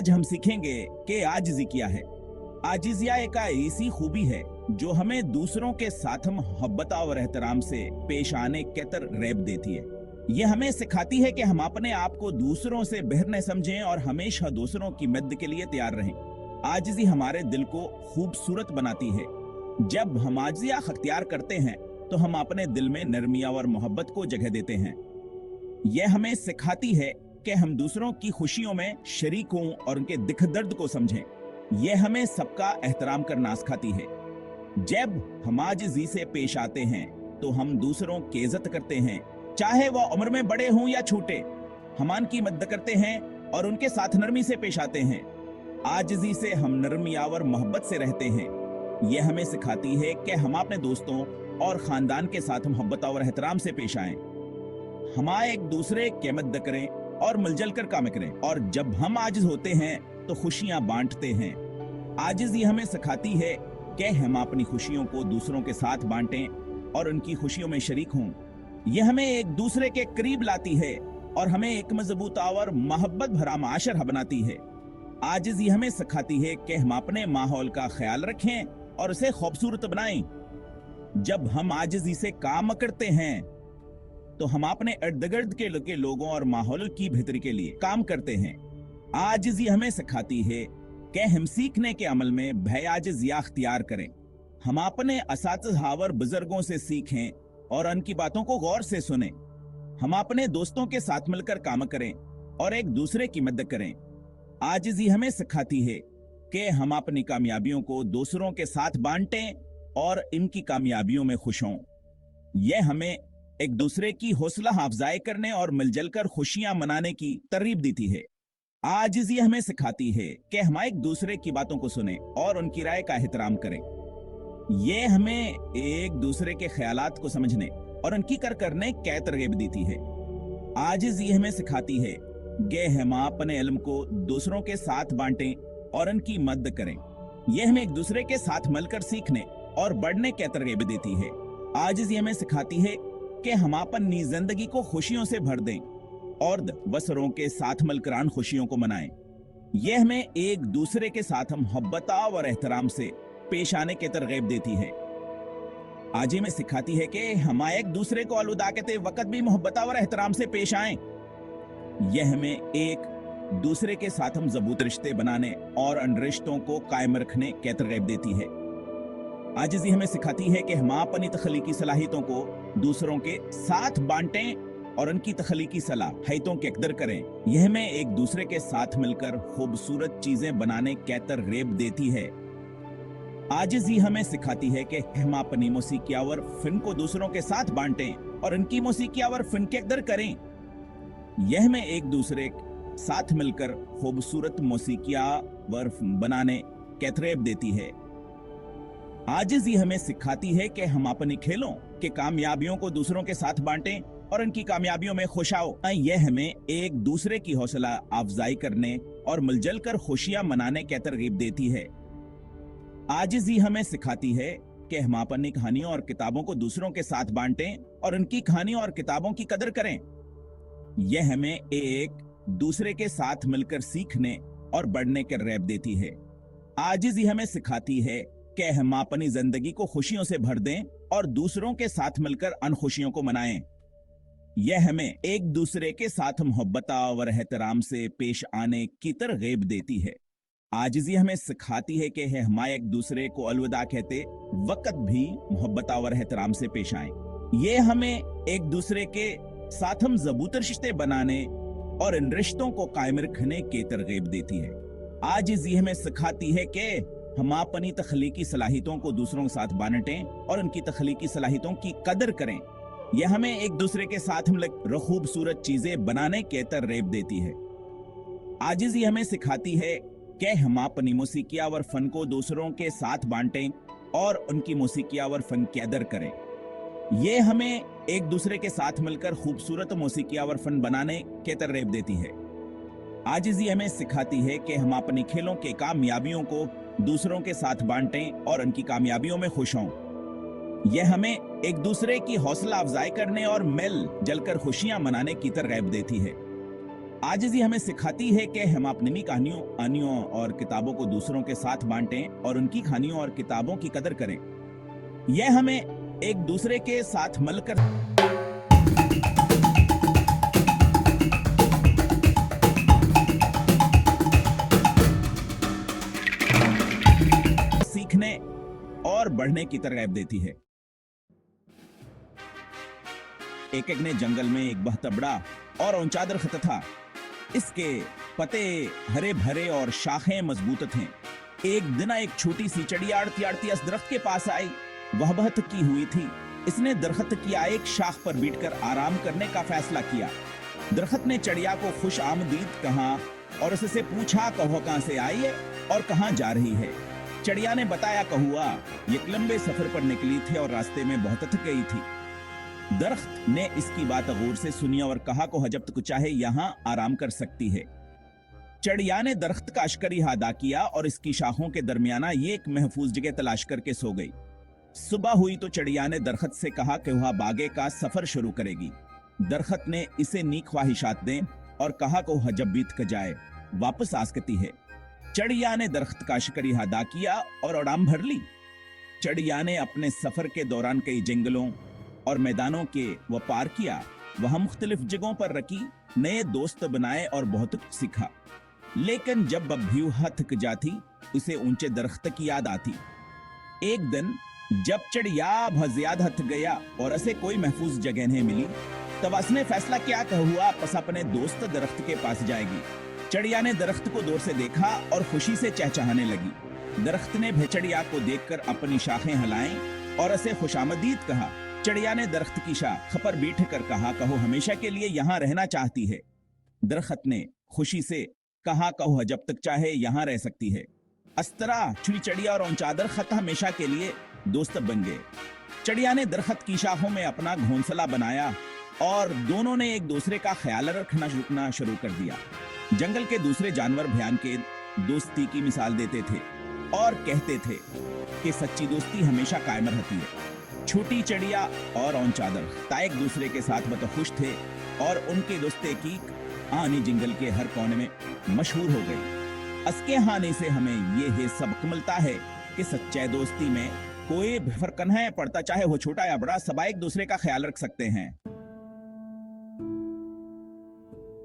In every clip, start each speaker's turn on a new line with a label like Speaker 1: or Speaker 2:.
Speaker 1: आज हम सीखेंगे कि आजिज़ी क्या है। आजिज़िया एक ऐसी खूबी है जो हमें दूसरों के साथ मोहब्बत और एहतराम से पेश आने के तरगीब देती है। ये हमें सिखाती है कि हम अपने आप को दूसरों से बेहतर न समझें और हमेशा दूसरों की मदद के लिए तैयार रहें। आजिज़ी हमारे दिल को खूबसूरत बनाती है। जब हम आजिज़िया अख्तियार करते हैं तो हम अपने दिल में नरमिया और मोहब्बत को जगह देते हैं। यह हमें सिखाती है कि हम दूसरों की खुशियों में शरीक हों और उनके दुख दर्द को समझें। यह हमें सबका एहतराम करना सिखाती है। जब हम आजिज़ी से पेश आते हैं तो हम दूसरों की इज्जत करते हैं, चाहे वह उम्र में बड़े हों या छोटे। हम उनकी मदद करते हैं और उनके साथ नरमी से पेश आते हैं। आजिज़ी से हम नरमिया और मोहब्बत से रहते हैं। यह हमें सिखाती है कि हम अपने दोस्तों और खानदान के साथ मोहब्बत और एहतराम से पेश आएं। हम एक दूसरे की मदद करें और मिलजुल कर काम करें, और जब हम आजिज़ होते हैं तो खुशियां बांटते हैं। आजिज़ी हमें सिखाती है कि हम अपनी खुशियों को दूसरों के साथ बांटें और उनकी खुशियों में शरीक हों। यह हमें एक दूसरे के करीब लाती है और हमें एक मजबूत और मोहब्बत भरा माशरा बनाती है। आजिज़ी हमें सिखाती है कि हम अपने माहौल का ख्याल रखें और उसे खूबसूरत बनाएं। जब हम आजिज़ी से काम करते हैं तो हम अपने इर्द गिर्द के लोगों और माहौल की बेहतरी के लिए काम करते हैं। आजिज़ी हमें सिखाती है कि हम सीखने के अमल में भय आजिज़िया अख्तियार करें। हम अपने असातिज़ा और बुजुर्गों से सीखें और उनकी बातों को गौर से सुनें। हम अपने दोस्तों के साथ मिलकर काम करें और एक दूसरे की मदद करें। आजिज़ी हमें सिखाती है कि हम अपनी कामयाबियों को दूसरों के साथ बांटें और इनकी कामयाबियों में खुश हों। यह हमें एक दूसरे की हौसला अफजाई करने और मिलजुल कर खुशियां मनाने की तरगीब देती है। आजिज़ी हमें सिखाती है कि हम एक दूसरे की बातों को सुनें और उनकी राय का एहतराम करें। यह हमें एक दूसरे के ख्यालात को समझने और उनकी करने की तरगीब देती है। आजिज़ी हमें सिखाती है कि हम अपने इल्म को दूसरों के साथ बांटें और उनकी मदद करें। यह हमें एक दूसरे के साथ मिलकर सीखने और बढ़ने की तरगीब देती है। आजिज़ी हमें सिखाती है कि हम अपनी जिंदगी को खुशियों से भर दें और वसरों के साथ मिलकर खुशियों को मनाएं। यह हमें एक दूसरे के साथ मोहब्बत और एहतराम से पेश आने की तरगीब देती है। आज हमें सिखाती है कि हम एक दूसरे को अलविदा कहते वक्त भी मोहब्बत और एहतराम से पेश आएं। यह हमें एक दूसरे के साथ हम मजबूत रिश्ते बनाने और उन रिश्तों को कायम रखने की तरगीब देती है। आजिज़ी हमें सिखाती है कि हम अपनी तख्लीकी सलाहियतों को दूसरों के साथ बांटें और उनकी तख्लीकी सलाहियतों की कदर करें। यह हमें एक दूसरे के साथ मिलकर खूबसूरत चीजें बनाने की तरगीब देती है। आजिज़ी हमें सिखाती है कि हम अपनी मौसीकी और फिन को दूसरों के साथ बांटें और उनकी मौसीकी और फिन की कदर करें। यह हमें एक दूसरे के साथ मिलकर खूबसूरत मौसीकी और बनाने की तरगीब देती है। आजिज़ी हमें सिखाती है कि हम अपनी खेलों के कामयाबियों को दूसरों के साथ बांटें और उनकी कामयाबियों में खुश आओ। यह हमें एक दूसरे की हौसला अफजाई करने और मिलजुल कर खुशियां मनाने की तरगीब देती है। आजिज़ी हमें सिखाती है कि हम अपनी कहानियों और किताबों को दूसरों के साथ बांटें और उनकी कहानियों और किताबों की कदर करें। यह हमें एक दूसरे के साथ मिलकर सीखने और बढ़ने की तरगीब देती है। आजिज़ी हमें सिखाती है कि हम अपनी जिंदगी को खुशियों से भर दें और दूसरों के साथ मिलकर अन खुशियों को मनाएं। यह हमें एक दूसरे के साथ मोहब्बत और एहतराम से पेश आने की तरगीब देती है। आजिज़ी हमें सिखाती है कि हम एक दूसरे को अलविदा कहते वक्त भी मोहब्बत और एहतराम से पेश आएं। यह हमें एक दूसरे के साथ हम मजबूत रिश्ते बनाने और इन रिश्तों को कायम रखने की तरगीब देती है। आजिज़ी हमें सिखाती है कि हम अपनी तख्लीकी सलाहियतों को दूसरों के साथ बांटें और उनकी तख्लीकी सलाहियतों की कदर करें। यह हमें एक दूसरे के साथ मिलकर खूबसूरत चीजें बनाने की तरगीब देती है। आजिज़ी हमें सिखाती है कि हम अपनी मौसीकी और फन को दूसरों के साथ बांटें और उनकी मौसीकी और फन की कदर करें। यह हमें एक दूसरे के साथ मिलकर खूबसूरत मौसीकी और फन बनाने की तरगीब देती है। आजिज़ी हमें सिखाती है कि हम अपनी खेलों के कामयाबियों को दूसरों के साथ बांटें और उनकी कामयाबियों में खुश हों। यह हमें एक दूसरे की हौसला अफजाई करने और मिल जलकर खुशियां मनाने की तरगीब देती है। आजिज़ी हमें सिखाती है कि हम अपनी कहानियों और किताबों को दूसरों के साथ बांटें और उनकी कहानियों और किताबों की कदर करें। यह हमें एक दूसरे के साथ मिलकर सीखने और बढ़ने की तरगीब देती है। एक ने जंगल में एक बहुत बड़ा और ऊंचा दरख्त था। इसके पत्ते हरे भरे और शाखें मजबूत थे। एक दिन एक छोटी सी चिड़िया आड़ती आड़ती इस दरख्त के पास आई। वह बहुत थकी हुई थी। इसने दरख्त की एक शाख पर बैठकर आराम करने का फैसला किया। दरख्त ने चिड़िया को खुश आमदीद कहा और उससे पूछा कहो कहां से आई है और कहां जा रही है। चिड़िया ने बताया कहुआ ये एक लंबे सफर पर निकली थी और रास्ते में बहुत थक गई थी। दरख्त ने इसकी बात गौर से सुनी और कहा को जब तक चाहे यहां आराम कर सकती है। चिड़िया ने दरख्त का अश्करी अदा किया और इसकी शाखों के दरमियाना ये एक महफूज जगह तलाश करके सो गई। सुबह हुई तो चिड़िया ने दरख्त से कहा कि वह बागे का सफर शुरू करेगी। दरख्त ने इसे नी ख्वाहिशात दें और कहा को जब बीत क जाए वापस आ सकती है। चिड़िया ने दरख्त का अश्करी अदा किया और उड़ान भर ली। चिड़िया ने अपने सफर के दौरान कई जंगलों और मैदानों के वो पार किया। वह मुख्तलिफ जगहों पर रखी, नए दोस्त बनाए और बहुत कुछ सीखा। लेकिन जब भी वह थक जाती उसे ऊंचे दरख्त की याद आती। एक दिन जब चिड़िया बहुत ज्यादा थक गया और उसे कोई महफूज जगह नहीं मिली तब उसने फैसला किया कि हुआ बस अपने दोस्त दरख्त के पास जाएगी। चिड़िया ने दरख्त को दूर से देखा और खुशी से चहचहाने लगी। दरख्त ने चिड़िया को देखकर अपनी शाखें हिलाईं और उसे खुशामदीद कहा। चिड़िया ने दरख्त की शाख पर बैठ कर कहा कहो हमेशा के लिए यहाँ रहना चाहती है। दरख्त ने खुशी से कहा कहो जब तक चाहे यहाँ रह सकती है। इस तरह चिड़िया और ऊंचा दरख्त हमेशा के लिए दोस्त बन गए। चिड़िया ने दरख्त की शाखों में अपना घोंसला बनाया और दोनों ने एक दूसरे का ख्याल रखना शुरू कर दिया। जंगल के दूसरे जानवर भयान के दोस्ती की मिसाल देते थे और कहते थे कि सच्ची दोस्ती हमेशा कायम रहती है। छोटी चिड़िया और ऊंचा दरख्त एक दूसरे के साथ बहुत खुश थे और उनकी दोस्ती की कहानी जंगल के हर कोने में मशहूर हो गई। इसके कहानी से हमें ये सबक मिलता है कि सच्चे दोस्ती में कोई फर्क नहीं पड़ता, चाहे वो छोटा या बड़ा, सब एक दूसरे का ख्याल रख सकते हैं।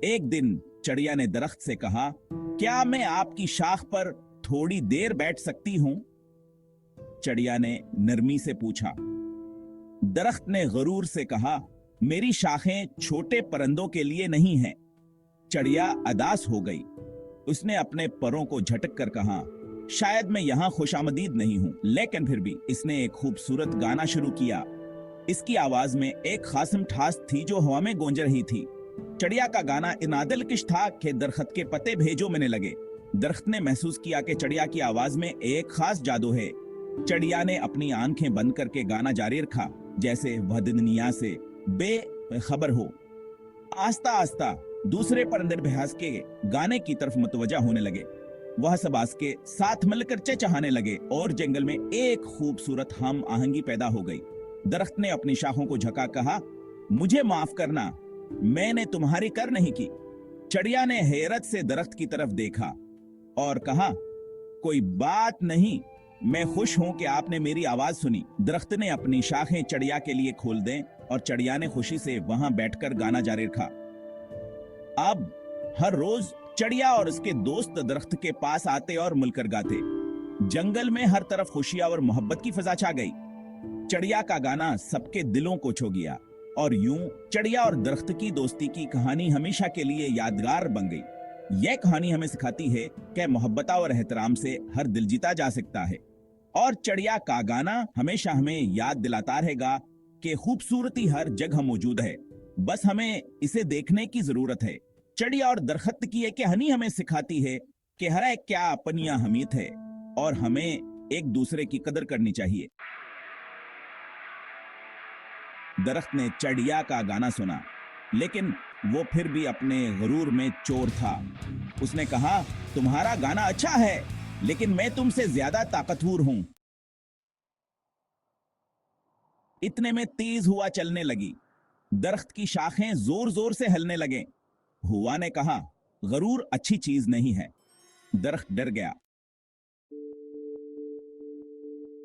Speaker 1: एक दिन चिड़िया ने दरख्त से कहा क्या मैं आपकी शाख पर थोड़ी देर बैठ सकती हूं? चिड़िया ने नरमी से पूछा। दरख्त ने गरूर से कहा मेरी शाखें छोटे परिंदों के लिए नहीं हैं। चिड़िया अदास हो गई। उसने अपने परों को झटक कर कहा शायद मैं यहां खुशामदीद नहीं हूं। लेकिन फिर भी इसने एक खूबसूरत गाना शुरू किया। इसकी आवाज में एक खास मिठास थी जो हवा में गूंज रही थी। चिड़िया का गाना इनादिल किश था कि दरख्त के पत्ते भेजो मैंने लगे। दरख्त ने महसूस किया कि चिड़िया की आवाज में एक खास जादू है। चिड़िया ने अपनी आंखें बंद करके गाना जारी रखा जैसे वह दुनिया से बेखबर हो। आस्ता आस्ता दूसरे परिंदे भैंस के गाने की तरफ मुतवज्जा होने लगे। वह सब के साथ मिलकर चहचहाने लगे और जंगल में एक खूबसूरत हम आहंगी पैदा हो गई। दरख्त ने अपनी शाखों को झका कहा मुझे माफ करना, मैंने तुम्हारी कर नहीं की। चिड़िया ने हैरत से दरख्त की तरफ देखा और कहा कोई बात नहीं, मैं खुश हूं कि आपने मेरी आवाज सुनी। दरख्त ने अपनी शाखें चिड़िया के लिए खोल दें और चिड़िया ने खुशी से वहां बैठकर गाना जारी रखा। अब हर रोज चिड़िया और उसके दोस्त दरख्त के पास आते और मिलकर गाते। जंगल में हर तरफ खुशियां और मोहब्बत की फिजा छा गई। चिड़िया का गाना सबके दिलों को छू गया और यूं चिड़िया और दरख्त की दोस्ती की कहानी हमेशा के लिए यादगार बन गई। यह कहानी हमें सिखाती है कि मोहब्बत और एहतराम से हर दिल जीता जा सकता है और चिड़िया का गाना हमेशा हमें याद दिलाता रहेगा कि खूबसूरती हर जगह मौजूद है, बस हमें इसे देखने की जरूरत है। चिड़िया और दरख्त की एक कहानी हमें सिखाती है कि हर एक क्या अपनी अहमियत है और हमें एक दूसरे की कदर करनी चाहिए। दरख्त ने चिड़िया का गाना सुना लेकिन वो फिर भी अपने गरूर में चोर था। उसने कहा तुम्हारा गाना अच्छा है लेकिन मैं तुमसे ज्यादा ताकतवर हूं। इतने में तेज हुआ चलने लगी। दरख्त की शाखें जोर जोर से हिलने लगे। हुआ ने कहा, गरूर अच्छी चीज नहीं है। दरख्त डर गया।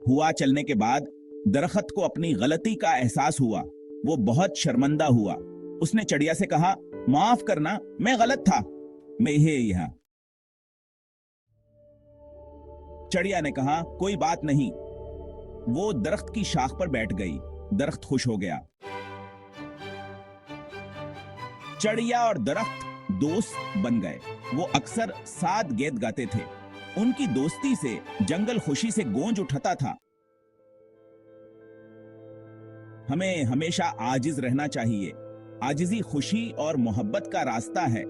Speaker 1: हुआ चलने के बाद दरख्त को अपनी गलती का एहसास हुआ। वो बहुत शर्मिंदा हुआ। उसने चिड़िया से कहा, माफ करना, मैं गलत था। मैं यह चिड़िया ने कहा, कोई बात नहीं। वो दरख्त की शाख पर बैठ गई। दरख्त खुश हो गया। चिड़िया और दरख्त दोस्त बन गए। वो अक्सर साथ गीत गाते थे। उनकी दोस्ती से जंगल खुशी से गूंज उठता था। हमें हमेशा आजिज रहना चाहिए। आजिजी खुशी और मोहब्बत का रास्ता है।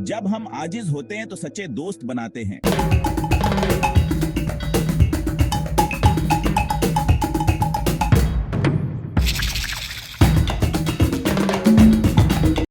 Speaker 1: जब हम आजिज होते हैं तो सच्चे दोस्त बनाते हैं।